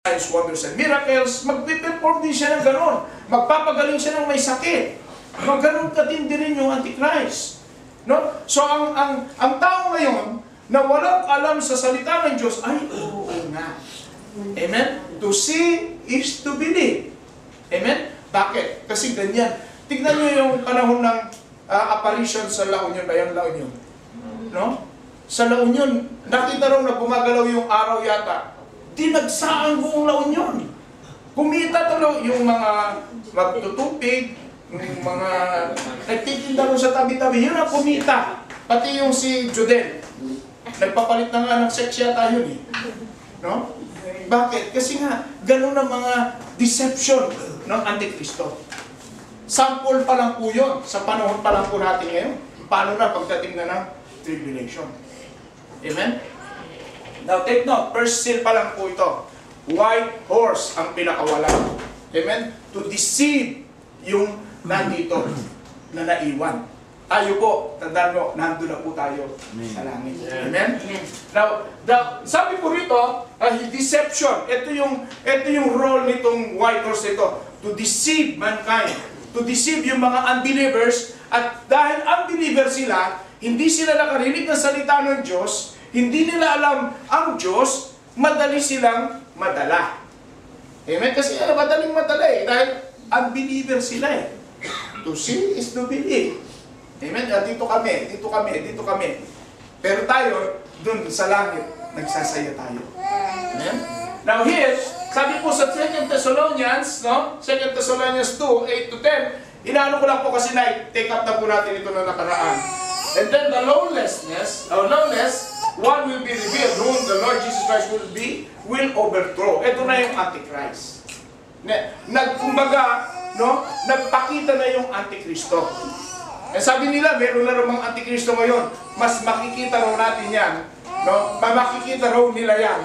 signs, wonders, and miracles, magpiperform din siya ng ganon. Magpapagaling siya ng may sakit. Ganon katindi rin yung Antichrist. No? So, ang tao ngayon, na walang alam sa salita ng Diyos, ay, oo nga. Amen? To see is to believe. Amen? Bakit? Kasi ganyan. Tignan niyo yung panahon ng apparition sa La Union. Ayan, La Union. No? Sa La Union, nakita raw na gumagalaw yung araw yata. Dinagsa ang buong La Union. Kumita tuloy yung mga magtutupig, yung mga nagtitinda rin sa tabi-tabi. Yun ang kumita. Pati yung si Judel. Nagpapalit na nga ng sex yata yun eh. No? Bakit? Kasi nga, ganun ang mga deception ng Antikristo. Sample pa lang po yun. Sa panahon pa lang po natin ngayon. Paano na pagdating na ng tribulation. Amen? Now take note, first seal pa lang po ito. White horse ang pinakawalan. Amen? To deceive yung nandito na naiwan. Tayo po, tandaan mo, nandun na po tayo sa langit. Amen? Now, sabi po rito, deception. Ito yung role nitong white horse ito. To deceive mankind. To deceive yung mga unbelievers. At dahil unbelievers sila, hindi sila nakarinig ng salita ng Diyos, hindi nila alam ang Diyos, madali silang madala. Amen? Kasi madaling madala eh. Dahil unbeliever sila eh. To see is to believe. Amen? Dito kami. Pero tayo, dun sa langit, nagsasaya tayo. Amen? Now here, sabi po sa 2 Thessalonians, no? 2 Thessalonians 2, 8-10, inaano ko lang po kasi take up na po natin ito na nakaraan. And then the lawlessness, one will be revealed, whom the Lord Jesus Christ will overthrow. Ito na yung Antichrist. Kumbaga, no? Nagpakita na yung Antikristo. Eh, sabi nila, meron na namang Antikristo ngayon. Mas makikita raw natin yan. No? Makikita raw nila yan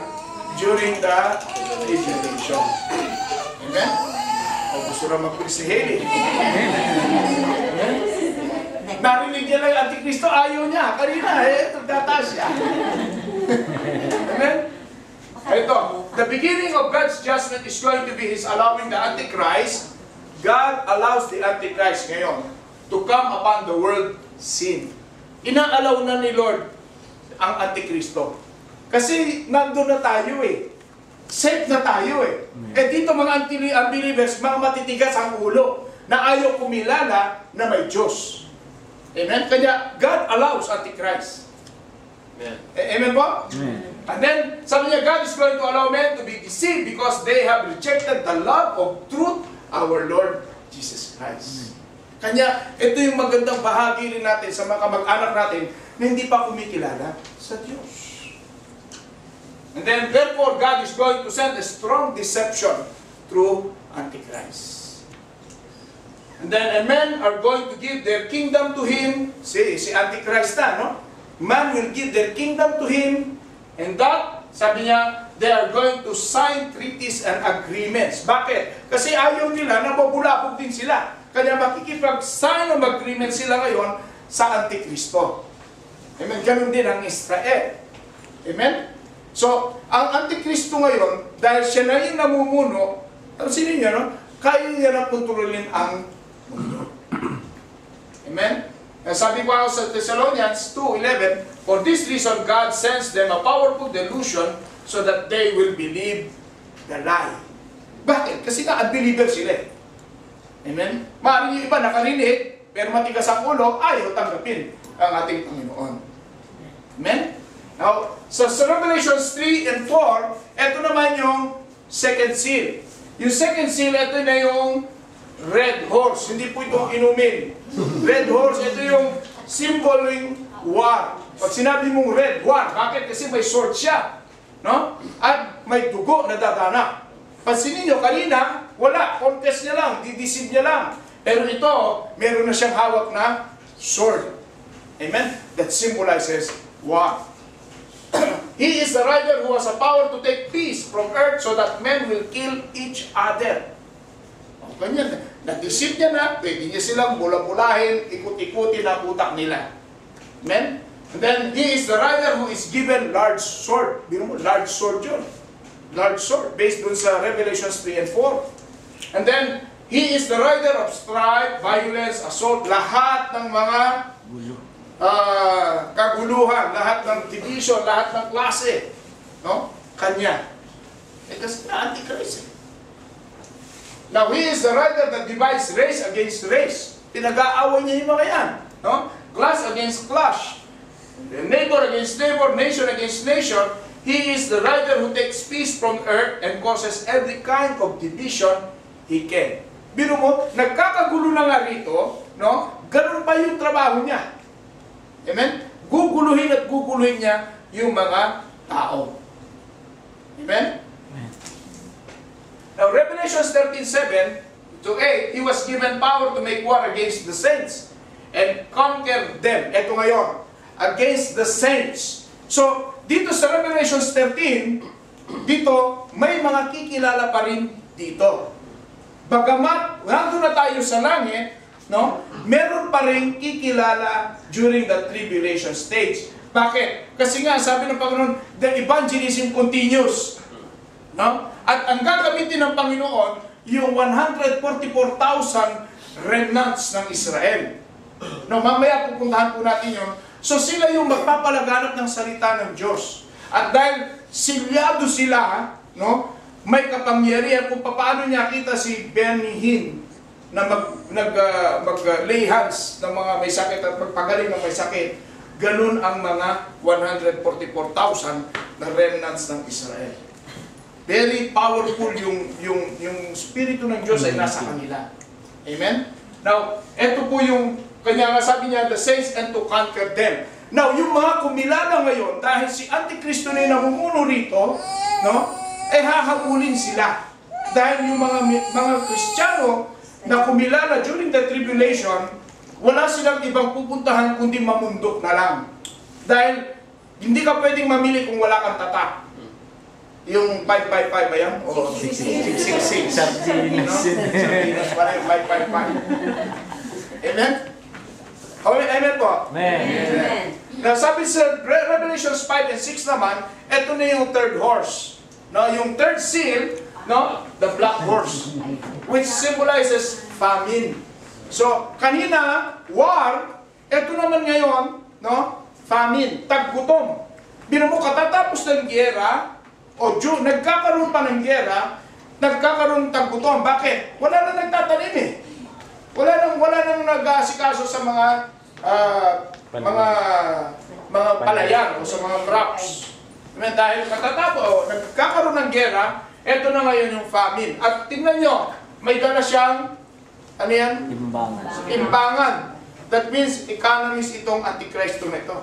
during the tribulation. Amen? O gusto na mag-preach si Haley. Narinig niya lang yung Antikristo, ayaw niya. Kanina, tataas siya. Amen? Ito, the beginning of God's judgment is going to be His allowing the Antichrist. God allows the Antichrist ngayon to come upon the world sin. Inaalaw na ni Lord ang Antikristo. Kasi nandun na tayo eh. Safe na tayo eh. Eh dito mga unbelievers, mga matitigas ang ulo na ayaw kumilala na may Diyos. Amen? Kanya God allows Antichrist. Amen. Amen po? Amen. And then, sabi niya, God is going to allow men to be deceived because they have rejected the love of truth, our Lord Jesus Christ. Kanya, ito yung magandang bahagi rin natin sa mga kamag-anak natin na hindi pa kumikilala sa Diyos. And then, therefore, God is going to send a strong deception through Antichrist. And then, men are going to give their kingdom to him. Si Antichrist na, no? Man will give their kingdom to him. And that, sabi niya, they are going to sign treaties and agreements. Bakit? Kasi ayaw nila na mabulabog din sila. Kaya makikipag-sign ng agreement sila ngayon sa Antikristo. Amen? Ganun din ang Israel. Amen? So, ang Antikristo ngayon, dahil siya na yung namumuno, sino niya, no? Kaya niya na kontrolin ang mundo. Amen? Sabi ko sa Thessalonians 2:11, for this reason, God sends them a powerful delusion so that they will believe the lie. Bakit? Kasi nga, unbeliever sila eh. Amen? Maaaring yung iba nakarinig, pero matigas ang ulo, ayaw tanggapin ang ating Panginoon. Amen? Now, sa Revelations 3 and 4, ito naman yung second seal. Yung second seal, ito na yung red horse. Hindi po itong inumin. Red horse, ito yung symbol ng war. Pag sinabi mong red, war. Bakit? Kasi may sword siya. No? At may dugo na dadana. Pansinin nyo, kanina, wala. Contest niya lang. Dideceive niya lang. Pero ito, meron na siyang hawak na sword. Amen? That symbolizes war. He is the rider who has a power to take peace from earth so that men will kill each other. O, ganyan. Na-deceive niya na, pwede niya silang bula-bulahin, ikut-ikutin ang utak nila. Amen? And then, he is the rider who is given large sword. Bino mo, large sword yun. large sword, based dun sa Revelations 3 and 4. And then, he is the rider of strife, violence, assault, lahat ng mga kaguluhan, lahat ng division, lahat ng klase. No? Kanya. Kasi Antichrist. Now, he is the rider that divides race against race. Pinag-aaway niya yung mga yan. No? Class against class. Neighbor against neighbor, nation against nation. He is the rider who takes peace from earth and causes every kind of division he can. Biro mo, nagkakagulo na nga rito, no? Ganun pa yung trabaho niya. Amen? Guguluhin at guguluhin niya yung mga tao. Amen? Now, Revelation 13:7 to 8, he was given power to make war against the saints and conquer them. Ito ngayon, against the saints. So, dito sa Revelation 13, dito, may mga kikilala pa rin dito. Bagamat, nandun na tayo sa langit, no? Meron pa rin kikilala during the tribulation stage. Bakit? Kasi nga, sabi ng Panginoon, the evangelism continues. No? At ang gagamitin ng Panginoon, yung 144,000 remnants ng Israel. No, mamaya pupuntahan po natin yun. So sila yung magpapalaganap ng salita ng Diyos. At dahil silyado sila, no, may kapangyarihan kung paano niya kita si Benny Hinn na mag-lay hands ng mga may sakit at magpagaling ng may sakit. Ganun ang mga 144,000 na remnants ng Israel. Very powerful yung Espiritu ng Diyos ay nasa kanila. Amen? Now, ito po yung, kanya nga sabi niya, the saints and to conquer them. Now, yung mga kumilala ngayon, dahil si Antikristo na yung namumuno rito, no, eh hahabulin sila. Dahil yung mga Kristiyano na kumilala during the tribulation, wala silang ibang pupuntahan kundi mamundok na lang. Dahil hindi ka pwedeng mamili kung wala kang tatak. Yung 555 ba yan? O 666. Sardinas. Sardinas pala yung 555. Amen? Amen po? Amen. Now, sabi sa Revelations 5 and 6 naman, ito na yung third horse. No, yung third seal, no, the black horse, which symbolizes famine. So, kanina, war, ito naman ngayon, no, famine, taggutom. Bino mo, katatapos ng giyera, nagkakaroon pa ng giyera, nagkakaroon taggutom. Bakit? Wala na nagtatanim eh. Wala nang nag-aasikaso sa mga palayan o sa mga crops. Dahil nagkakaroon ng giyera, ito na ngayon yung famine. At tingnan nyo, may dala siyang, ano yan? Imbangan. That means, economist itong Antikristo na ito.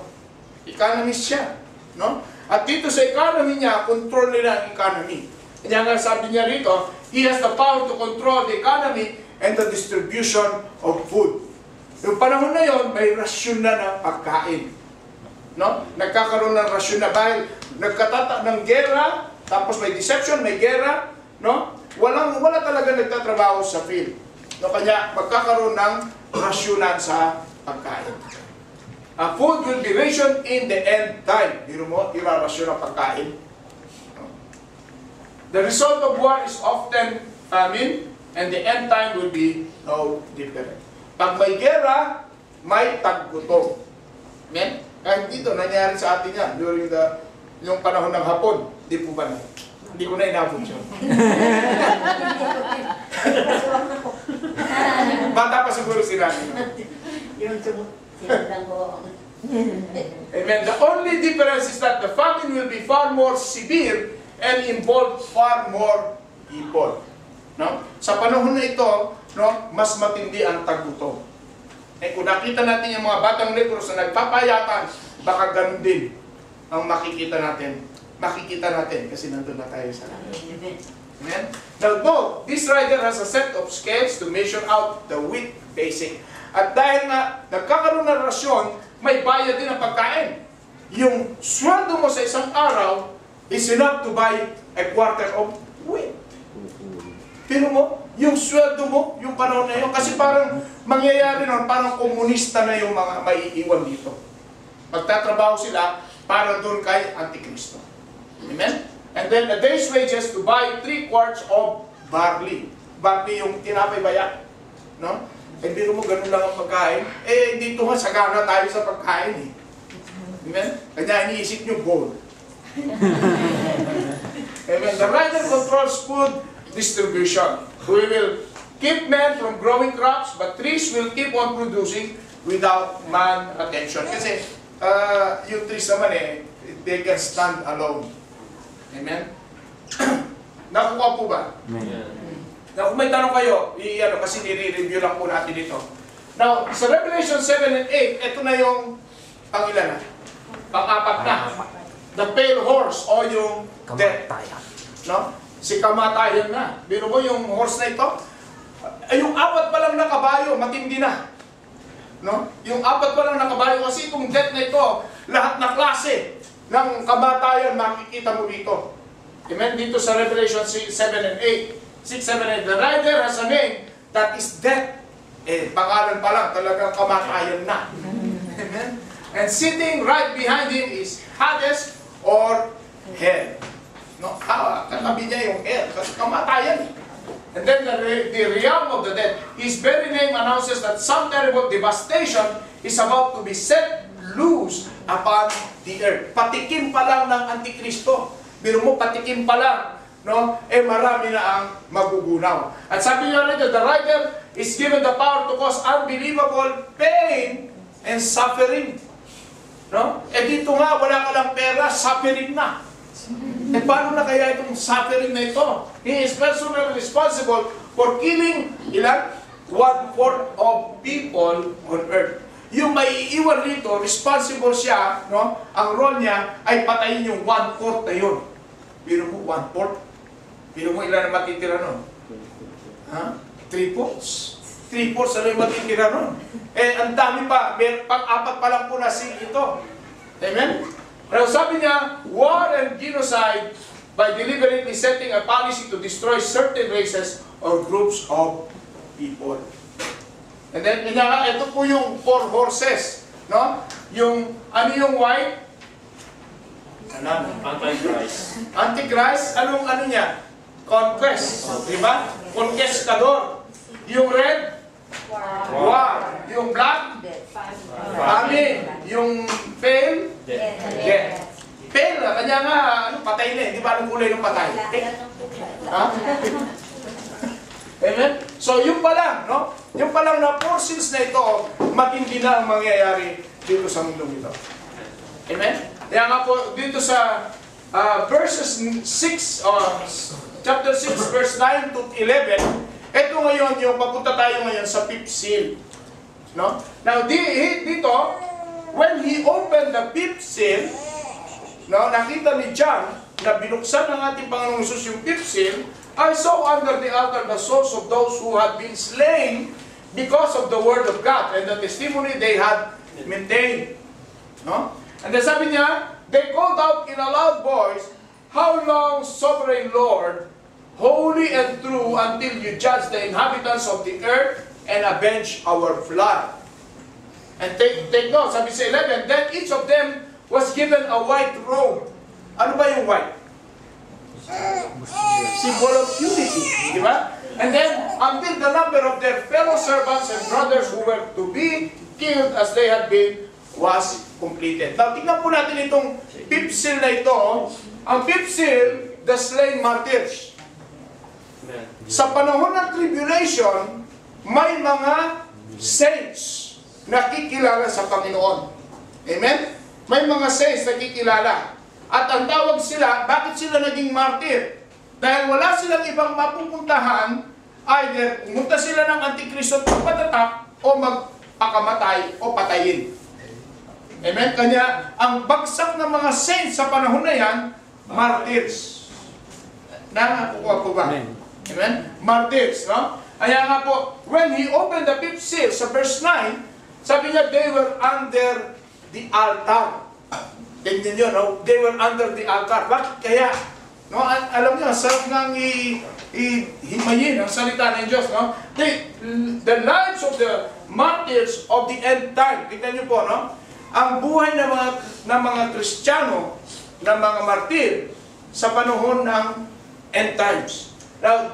Economist siya. No? At dito sa economy niya, control nila ang economy. Kanya nga sabi niya rito, he has the power to control the economy and the distribution of food. Yung panahon na yon, may rasyon na ng pagkain. No? Nagkakaroon ng rasyon na dahil nagkatata ng gera, tapos may deception, may gera, no? Wala talaga nagtatrabaho sa field. No? Kanya magkakaroon ng rasyonan sa pagkain. Food will be rationed in the end time. Biro mo, irarasyon ang pagkain. The result of war is often famine, and the end time will be no different. Pag may gera, may taggutom. Amen? Kahit dito, nangyari sa atin yan during yung panahon ng hapon. Di po ba na? Hindi ko na inabot yun. Bata pa siguro sila. Amen. The only difference is that the famine will be far more severe and involve far more people. No? Sa panahon na ito, no, mas matindi ang taggutom. Eh kung nakita natin yung mga batang negros na nagpapayatan, baka ganun din ang makikita natin. Makikita natin kasi nandun na tayo sa langit. Amen. Now, no, this rider has a set of scales to measure out the wheat basic. At dahil na nagkakaroon ng rasyon, may bayad din ang pagkain. Yung sweldo mo sa isang araw is enough to buy a quarter of wheat. Pero mo, yung sweldo mo, yung panahon na yun, kasi parang mangyayari nun, parang komunista na yung mga maiiwan dito. Magtatrabaho sila para doon kay Antikristo. Amen? And then a day's wages to buy 3 quarts of barley. Barley yung tinapay bayak. No? Eh, biro mo, ganun lang ang pagkain. Eh, dito nga, sagana tayo sa pagkain eh. Amen? Kanya iniisip nyo, gold. Amen? The rider controls food distribution. We will keep men from growing crops, but trees will keep on producing without man attention. Kasi, yung trees naman eh, they can stand alone. Amen? Nakuha po ba? Amen. Now, kung may tanong kayo, kasi nire-review lang po natin ito. Now, sa Revelation 7 and 8, ito na yung pang-ilan na? Pang-apat na. The pale horse o yung death. No? Si kamatayan na. Biro mo yung horse na ito? Yung 4 pa lang na kabayo, matindi na. No? Yung 4 pa lang na kabayo, kasi itong death na ito, lahat na klase ng kamatayan makikita mo dito. Amen? Dito sa Revelation 7 and 8. 6, 7, 8. The rider has a name that is death. Eh, pangalan pa lang, talagang kamatayan na. Amen? And sitting right behind him is Hades or hell. No? Katabi niya yung hell, kasi kamatayan. And then the realm of the dead, his very name announces that some terrible devastation is about to be set loose upon the earth. Patikim pa lang ng Antikristo. Biro mo, patikim pa lang. No? Eh marami na ang magugunaw. At sabi niya rito, the rider is given the power to cause unbelievable pain and suffering. No? Eh dito nga, wala ka lang pera, suffering na. Eh paano na kaya itong suffering na ito? He is personally responsible for killing ilan? 1/4 of people on earth. Yung may iiwan rito, responsible siya, no? Ang role niya ay patayin yung 1/4 na yun. Biro mo, 1/4. Biro mo ilan na matitira nun? Ha? 3/4. 3/4 na yung matitira nun. Eh, ang dami pa. Pang-4 pa lang po na sin ito. Amen? Pero sabi niya, war and genocide by deliberately setting a policy to destroy certain races or groups of people. And then, ito po yung 4 horses. No? Yung, ano yung white? Antichrist. Antichrist, ano niya? Conquest. Diba? Conquistador. Yung red? War. Yung black? Famine. Yung pale? Death. Pale, kanya nga, patay na eh. Di ba anong kulay ng patay? Ha? Amen? So, yung pa lang, no? Yung pa lang na portions na ito, matindi na ang mangyayari dito sa mundong ito. Amen? Kaya nga po, dito sa verses 6, chapter 6, verse 9 to 11, ito ngayon, yung papunta tayo ngayon sa 5th seal. No? Now, dito, when he opened the 5th seal, no, nakita ni John na binuksan ng ating Panginoong Hesus yung 5th seal, I saw under the altar the souls of those who had been slain because of the word of God and the testimony they had maintained. No? And then sabi niya, they called out in a loud voice, how long, sovereign Lord, holy and true, until you judge the inhabitants of the earth and avenge our flood. And take note, sabi sa 11, then each of them was given a white robe. Ano ba yung white? Symbol of unity, di ba? And then, until the number of their fellow servants and brothers who were to be killed as they had been was completed. Now, tingnan po natin itong 5th seal na ito. Ang 5th seal, the slain martyrs. Sa panahon ng tribulation, may mga saints na kikilala sa Panginoon. Amen? May mga saints na kikilala. At ang tawag sila, bakit sila naging martyr? Dahil wala silang ibang mapupuntahan, either pumunta sila ng Antikristo at magpatatak o magpakamatay o patayin. Amen? Kanya, ang bagsak ng mga saints sa panahon na yan, martyrs. Nakakuha po ba? Amen? Martyrs, no? Kaya nga po, when he opened the 5th seal, sa verse 9, sabi niya, they were under the altar. Tingnan nyo, no? They were under the altar. Bakit kaya? No? Alam niyo, sarap nang himayin ang salita ng Diyos, no? The lives of the martyrs of the end time. Tingnan nyo po, no? Ang buhay ng mga Kristiyano, ng mga martir, sa panahon ng end times. Now,